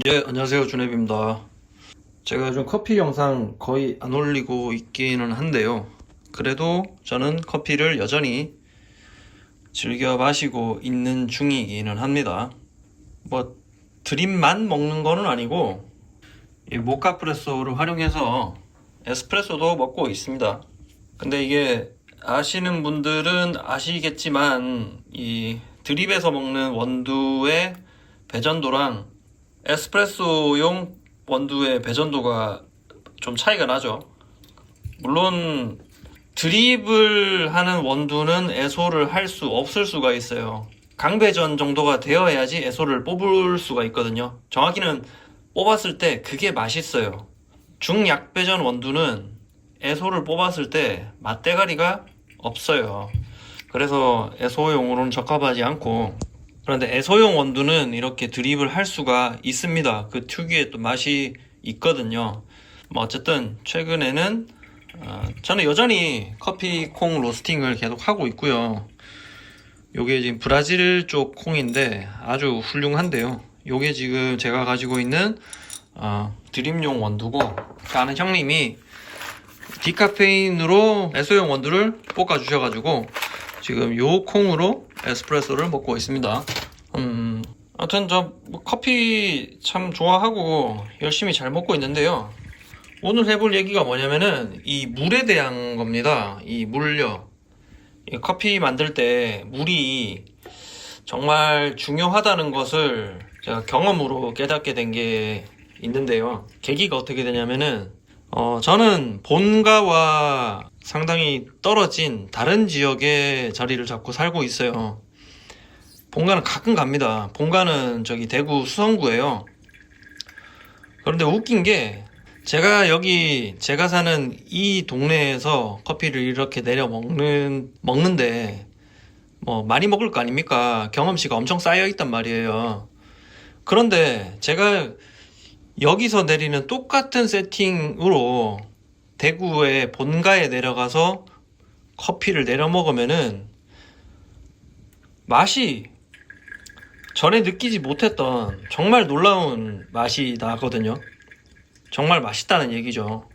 예, 안녕하세요. 준앱입니다. 제가 요즘 커피 영상 거의 안 올리고 있기는 한데요. 그래도 저는 커피를 여전히 즐겨 마시고 있는 중이기는 합니다. 뭐, 드립만 먹는 거는 아니고, 이 모카 프레소를 활용해서 에스프레소도 먹고 있습니다. 근데 이게 아시는 분들은 아시겠지만, 이 드립에서 먹는 원두의 배전도랑 에스프레소용 원두의 배전도가 좀 차이가 나죠. 물론 드립을 하는 원두는 애소를 할 수 없을 수가 있어요. 강배전 정도가 되어야지 애소를 뽑을 수가 있거든요. 정확히는 뽑았을 때 그게 맛있어요. 중약배전 원두는 애소를 뽑았을 때 맛대가리가 없어요. 그래서 애소용으로는 적합하지 않고, 그런데 애소용 원두는 이렇게 드립을 할 수가 있습니다. 그 특유의 또 맛이 있거든요. 뭐 어쨌든 최근에는 저는 여전히 커피 콩 로스팅을 계속 하고 있고요. 요게 지금 브라질 쪽 콩인데 아주 훌륭한데요. 요게 지금 제가 가지고 있는 드립용 원두고, 아는 형님이 디카페인으로 애소용 원두를 볶아 주셔가지고 지금 요 콩으로 에스프레소를 먹고 있습니다. 아무튼 저 커피 참 좋아하고 열심히 잘 먹고 있는데요. 오늘 해볼 얘기가 뭐냐면은 이 물에 대한 겁니다. 이 물요. 이 커피 만들 때 물이 정말 중요하다는 것을 제가 경험으로 깨닫게 된 게 있는데요. 계기가 어떻게 되냐면은 저는 본가와 상당히 떨어진 다른 지역에 자리를 잡고 살고 있어요. 본가는 가끔 갑니다. 본가는 저기 대구 수성구예요. 그런데 웃긴 게 제가 사는 이 동네에서 커피를 이렇게 내려 먹는데 뭐 많이 먹을 거 아닙니까? 경험치가 엄청 쌓여 있단 말이에요. 그런데 제가 여기서 내리는 똑같은 세팅으로 대구의 본가에 내려가서 커피를 내려 먹으면은 맛이 전에 느끼지 못했던 정말 놀라운 맛이 나거든요. 정말 맛있다는 얘기죠.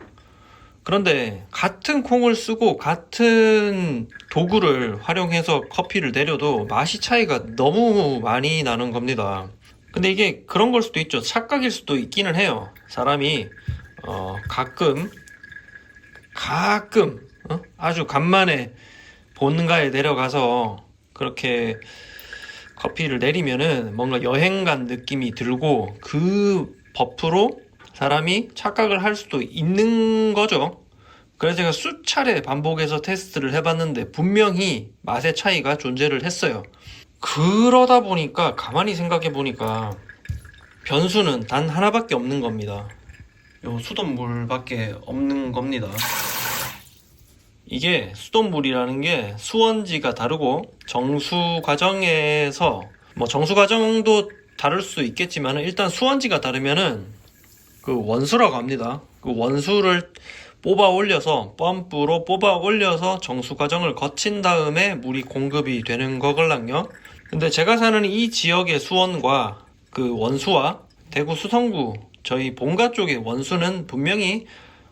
그런데 같은 콩을 쓰고 같은 도구를 활용해서 커피를 내려도 맛이 차이가 너무 많이 나는 겁니다. 근데 이게 그런 걸 수도 있죠. 착각일 수도 있기는 해요. 사람이 가끔 아주 간만에 본가에 내려가서 그렇게 커피를 내리면은 뭔가 여행 간 느낌이 들고 그 버프로 사람이 착각을 할 수도 있는 거죠. 그래서 제가 수차례 반복해서 테스트를 해봤는데 분명히 맛의 차이가 존재를 했어요. 그러다 보니까 가만히 생각해 보니까 변수는 단 하나밖에 없는 겁니다. 요 수돗물밖에 없는 겁니다. 이게 수돗물이라는 게 수원지가 다르고 정수 과정에서 뭐 정수 과정도 다를 수 있겠지만 일단 수원지가 다르면은 그 원수라고 합니다. 그 원수를 뽑아 올려서 펌프로 뽑아 올려서 정수 과정을 거친 다음에 물이 공급이 되는 거걸랑요. 근데 제가 사는 이 지역의 수원과 그 원수와 대구 수성구 저희 본가 쪽의 원수는 분명히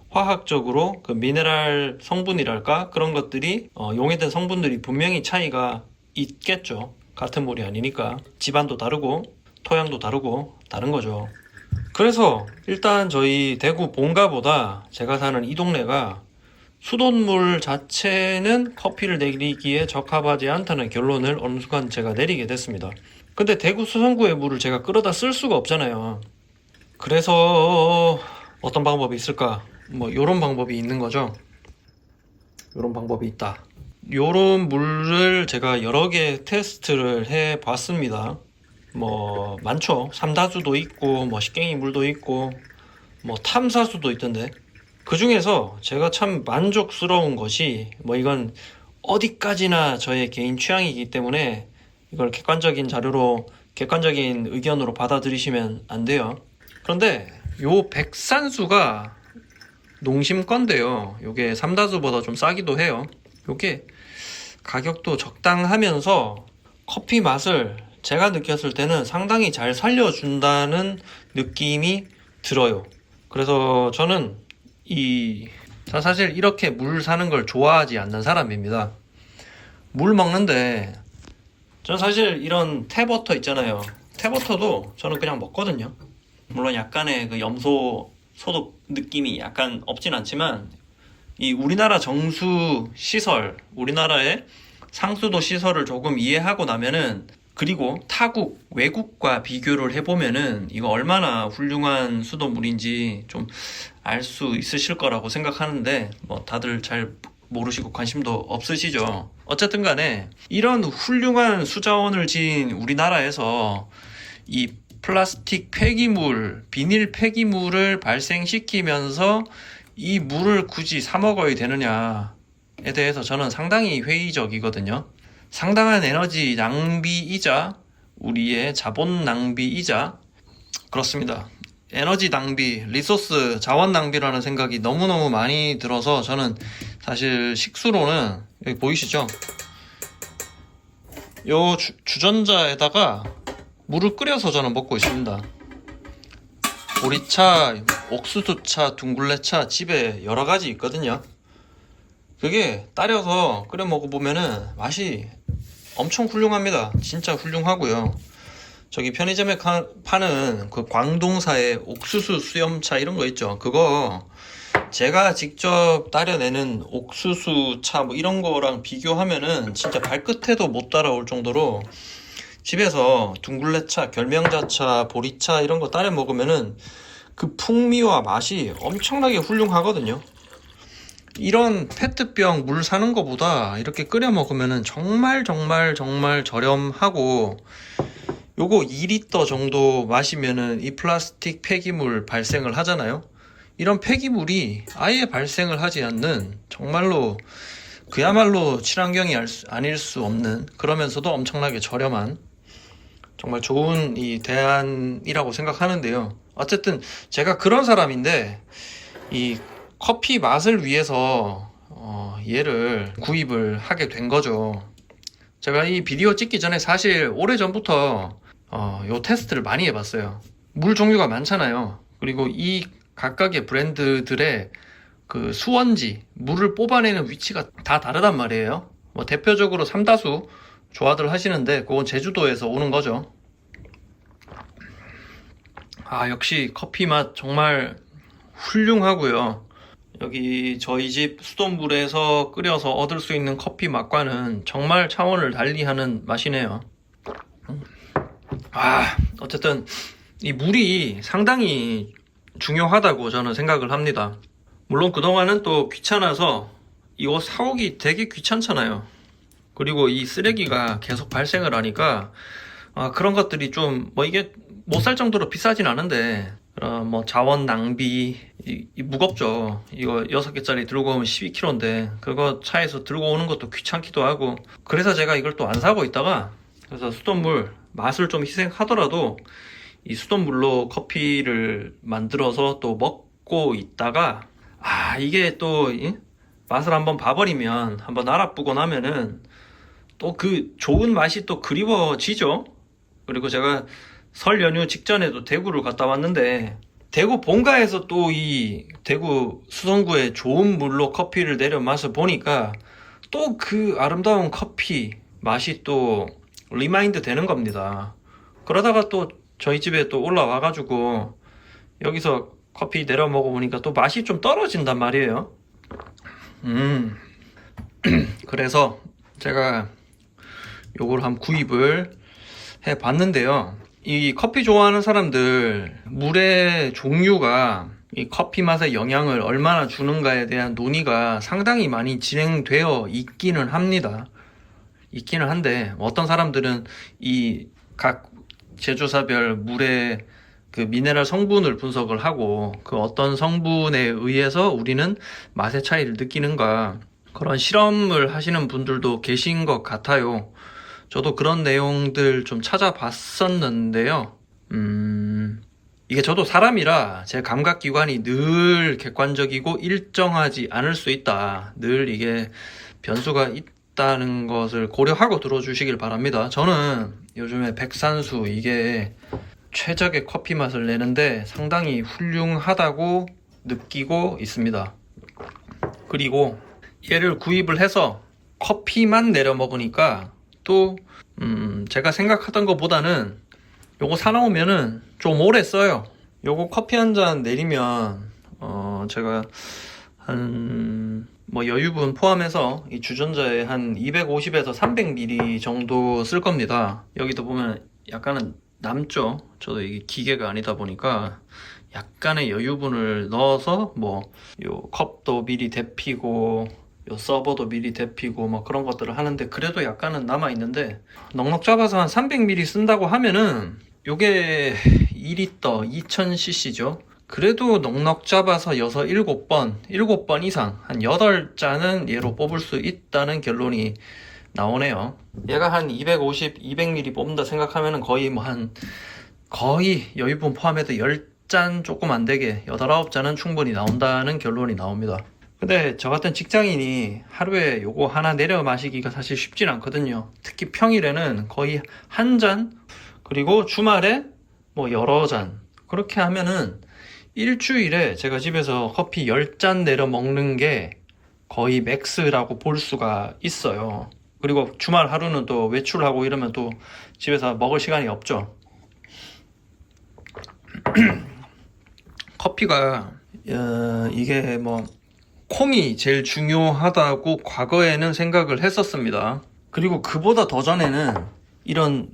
화학적으로 그 미네랄 성분이랄까 그런 것들이 용해된 성분들이 분명히 차이가 있겠죠. 같은 물이 아니니까 집안도 다르고 토양도 다르고 다른 거죠. 그래서 일단 저희 대구 본가보다 제가 사는 이 동네가 수돗물 자체는 커피를 내리기에 적합하지 않다는 결론을 어느 순간 제가 내리게 됐습니다. 근데 대구 수성구의 물을 제가 끌어다 쓸 수가 없잖아요. 그래서 어떤 방법이 있을까? 뭐 요런 방법이 있는 거죠. 요런 방법이 있다. 요런 물을 제가 여러 개 테스트를 해 봤습니다. 뭐 많죠. 삼다수도 있고 뭐 식갱이 물도 있고 뭐 탐사수도 있던데, 그 중에서 제가 참 만족스러운 것이 뭐 이건 어디까지나 저의 개인 취향이기 때문에 이걸 객관적인 자료로 객관적인 의견으로 받아들이시면 안 돼요. 그런데 요 백산수가 농심 건데요. 요게 삼다수보다 좀 싸기도 해요. 요게 가격도 적당하면서 커피 맛을 제가 느꼈을 때는 상당히 잘 살려준다는 느낌이 들어요. 그래서 저는 사실 이렇게 물 사는 걸 좋아하지 않는 사람입니다. 물 먹는데 저는 사실 이런 테버터 있잖아요. 테버터도 저는 그냥 먹거든요. 물론 약간의 그 염소 소독 느낌이 약간 없진 않지만 이 우리나라 정수 시설, 우리나라의 상수도 시설을 조금 이해하고 나면은, 그리고 타국, 외국과 비교를 해보면은 이거 얼마나 훌륭한 수돗물인지 좀 알 수 있으실 거라고 생각하는데, 뭐 다들 잘 모르시고 관심도 없으시죠. 어쨌든 간에 이런 훌륭한 수자원을 지닌 우리나라에서 이 플라스틱 폐기물, 비닐 폐기물을 발생시키면서 이 물을 굳이 사 먹어야 되느냐에 대해서 저는 상당히 회의적이거든요. 상당한 에너지 낭비이자 우리의 자본 낭비이자, 그렇습니다. 에너지 낭비, 리소스, 자원 낭비라는 생각이 너무너무 많이 들어서 저는 사실 식수로는, 여기 보이시죠? 요 주전자에다가 물을 끓여서 저는 먹고 있습니다. 보리차, 옥수수차, 둥글레차 집에 여러 가지 있거든요. 그게 따려서 끓여 먹어보면은 맛이 엄청 훌륭합니다. 진짜 훌륭하고요. 저기 편의점에 파는 그 광동사의 옥수수 수염차 이런 거 있죠. 그거 제가 직접 따려내는 옥수수차 뭐 이런 거랑 비교하면은 진짜 발끝에도 못 따라올 정도로, 집에서 둥글레차, 결명자차, 보리차 이런 거 따려 먹으면은 그 풍미와 맛이 엄청나게 훌륭하거든요. 이런 페트병 물 사는 거보다 이렇게 끓여 먹으면은 정말 저렴하고, 요거 2리터 정도 마시면은 이 플라스틱 폐기물 발생을 하잖아요. 이런 폐기물이 아예 발생을 하지 않는, 정말로 그야말로 친환경이 아닐 수 없는, 그러면서도 엄청나게 저렴한 정말 좋은 이 대안이라고 생각하는데요. 어쨌든 제가 그런 사람인데 이 커피 맛을 위해서 얘를 구입을 하게 된 거죠. 제가 이 비디오 찍기 전에 사실 오래전부터 요 테스트를 많이 해봤어요. 물 종류가 많잖아요. 그리고 이 각각의 브랜드들의 그 수원지, 물을 뽑아내는 위치가 다 다르단 말이에요. 뭐 대표적으로 삼다수 좋아들 하시는데 그건 제주도에서 오는 거죠. 역시 커피 맛 정말 훌륭하고요. 여기 저희 집 수돗물에서 끓여서 얻을 수 있는 커피 맛과는 정말 차원을 달리하는 맛이네요. 어쨌든 이 물이 상당히 중요하다고 저는 생각을 합니다. 물론 그동안은 또 귀찮아서 이거 사오기 되게 귀찮잖아요. 그리고 이 쓰레기가 계속 발생을 하니까 그런 것들이 좀 이게 못 살 정도로 비싸진 않은데 뭐 자원 낭비, 무겁죠. 이거 6개짜리 들고 오면 12kg인데 그거 차에서 들고 오는 것도 귀찮기도 하고, 그래서 제가 이걸 또 안 사고 있다가, 그래서 수돗물 맛을 좀 희생하더라도 이 수돗물로 커피를 만들어서 또 먹고 있다가, 이게 또 맛을 한번 봐버리면, 한번 알아보고 나면은 또 그 좋은 맛이 또 그리워지죠. 그리고 제가 설 연휴 직전에도 대구를 갔다 왔는데, 대구 본가에서 또 이 대구 수성구의 좋은 물로 커피를 내려 맛을 보니까 또 그 아름다운 커피 맛이 또 리마인드 되는 겁니다. 그러다가 또 저희 집에 또 올라와가지고 여기서 커피 내려 먹어보니까 또 맛이 좀 떨어진단 말이에요. 그래서 제가 요걸 한번 구입을 해 봤는데요. 이 커피 좋아하는 사람들, 물의 종류가 이 커피 맛에 영향을 얼마나 주는가에 대한 논의가 상당히 많이 진행되어 있기는 합니다. 있기는 한데, 어떤 사람들은 이 각 제조사별 물의 그 미네랄 성분을 분석을 하고 그 어떤 성분에 의해서 우리는 맛의 차이를 느끼는가, 그런 실험을 하시는 분들도 계신 것 같아요. 저도 그런 내용들 좀 찾아봤었는데요. 이게 저도 사람이라 제 감각기관이 늘 객관적이고 일정하지 않을 수 있다. 늘 이게 변수가 있다는 것을 고려하고 들어주시길 바랍니다. 저는 요즘에 백산수 이게 최적의 커피 맛을 내는데 상당히 훌륭하다고 느끼고 있습니다. 그리고 얘를 구입을 해서 커피만 내려 먹으니까 또 제가 생각하던 것보다는 요거 사놓으면은 좀 오래 써요. 요거 커피 한 잔 내리면 제가 한 뭐 여유분 포함해서 이 주전자에 한 250에서 300ml 정도 쓸 겁니다. 여기도 보면 약간은 남죠. 저도 이게 기계가 아니다 보니까 약간의 여유분을 넣어서 뭐 요 컵도 미리 데피고 요 서버도 미리 데피고 뭐 그런 것들을 하는데 그래도 약간은 남아 있는데 넉넉 잡아서 한 300ml 쓴다고 하면은 요게 2리터 2000cc죠. 그래도 넉넉 잡아서 6, 7번 이상 한 8잔은 얘로 뽑을 수 있다는 결론이 나오네요. 얘가 한 250, 200ml 뽑는다 생각하면은 거의 거의 여유분 포함해도 10잔 조금 안 되게 8, 9잔은 충분히 나온다는 결론이 나옵니다. 근데 저 같은 직장인이 하루에 요거 하나 내려 마시기가 사실 쉽진 않거든요. 특히 평일에는 거의 한 잔, 그리고 주말에 뭐 여러 잔. 그렇게 하면은 일주일에 제가 집에서 커피 10잔 내려 먹는 게 거의 맥스라고 볼 수가 있어요. 그리고 주말 하루는 또 외출하고 이러면 또 집에서 먹을 시간이 없죠. 커피가 이게 뭐 콩이 제일 중요하다고 과거에는 생각을 했었습니다. 그리고 그보다 더 전에는 이런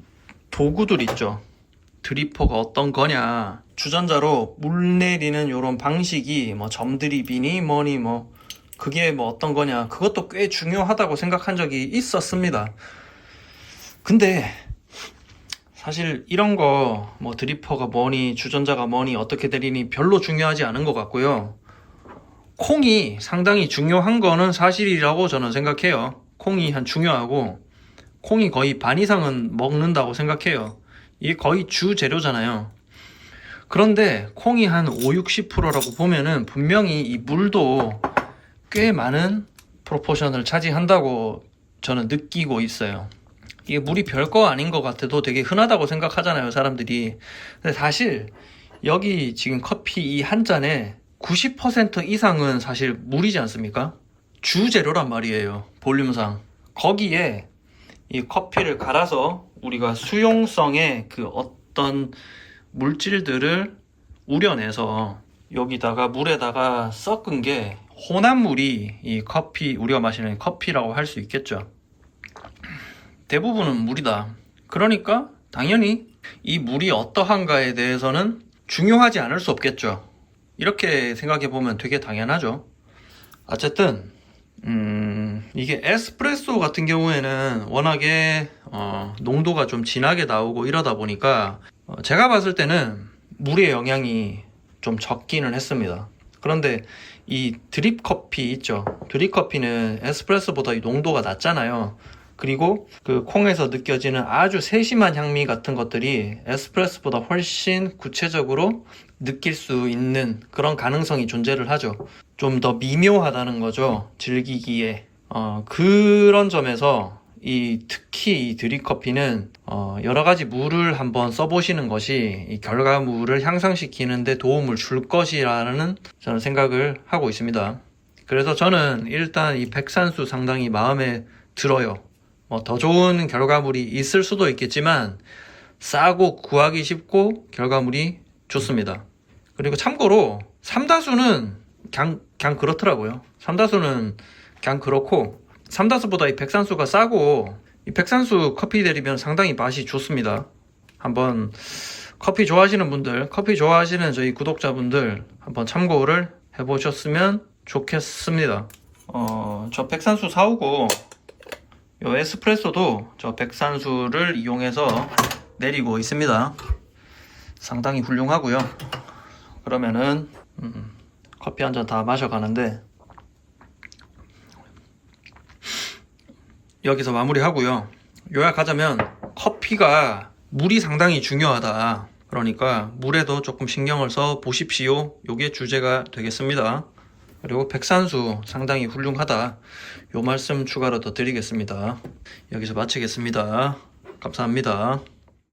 도구들 있죠. 드리퍼가 어떤 거냐, 주전자로 물 내리는 이런 방식이 뭐 점드립이니 뭐니 뭐 그게 뭐 어떤 거냐, 그것도 꽤 중요하다고 생각한 적이 있었습니다. 근데 사실 이런 거 뭐 드리퍼가 뭐니 주전자가 뭐니 어떻게 내리니 별로 중요하지 않은 것 같고요. 콩이 상당히 중요한 거는 사실이라고 저는 생각해요. 콩이 중요하고 콩이 거의 반 이상은 먹는다고 생각해요. 이게 거의 주 재료잖아요. 그런데 콩이 한 5, 60%라고 보면은 분명히 이 물도 꽤 많은 프로포션을 차지한다고 저는 느끼고 있어요. 이게 물이 별거 아닌 것 같아도 되게 흔하다고 생각하잖아요, 사람들이. 근데 사실 여기 지금 커피 이 한 잔에 90% 이상은 사실 물이지 않습니까? 주재료란 말이에요, 볼륨상. 거기에 이 커피를 갈아서 우리가 수용성의 그 어떤 물질들을 우려내서 여기다가 물에다가 섞은 게 혼합물이 이 커피, 우리가 마시는 커피라고 할 수 있겠죠. 대부분은 물이다. 그러니까 당연히 이 물이 어떠한가에 대해서는 중요하지 않을 수 없겠죠. 이렇게 생각해 보면 되게 당연하죠. 어쨌든 이게 에스프레소 같은 경우에는 워낙에 농도가 좀 진하게 나오고 이러다 보니까 제가 봤을 때는 물의 영향이 좀 적기는 했습니다. 그런데 이 드립 커피 있죠. 드립 커피는 에스프레소보다 이 농도가 낮잖아요. 그리고 그 콩에서 느껴지는 아주 세심한 향미 같은 것들이 에스프레소보다 훨씬 구체적으로 느낄 수 있는 그런 가능성이 존재를 하죠. 좀 더 미묘하다는 거죠, 즐기기에. 그런 점에서 특히 이 드립 커피는 여러 가지 물을 한번 써보시는 것이 이 결과물을 향상시키는 데 도움을 줄 것이라는 저는 생각을 하고 있습니다. 그래서 저는 일단 이 백산수 상당히 마음에 들어요. 뭐 더 좋은 결과물이 있을 수도 있겠지만 싸고 구하기 쉽고 결과물이 좋습니다. 그리고 참고로 삼다수는 그냥 그렇더라고요. 삼다수는 그냥 그렇고 삼다수보다 이 백산수가 싸고 이 백산수 커피 내리면 상당히 맛이 좋습니다. 한번 커피 좋아하시는 분들, 커피 좋아하시는 저희 구독자분들 한번 참고를 해보셨으면 좋겠습니다. 저 백산수 사오고 요 에스프레소도 저 백산수를 이용해서 내리고 있습니다. 상당히 훌륭하고요. 그러면은 커피 한 잔 다 마셔가는데 여기서 마무리하고요. 요약하자면 커피가 물이 상당히 중요하다. 그러니까 물에도 조금 신경을 써 보십시오. 요게 주제가 되겠습니다. 그리고 백산수 상당히 훌륭하다. 요 말씀 추가로 더 드리겠습니다. 여기서 마치겠습니다. 감사합니다.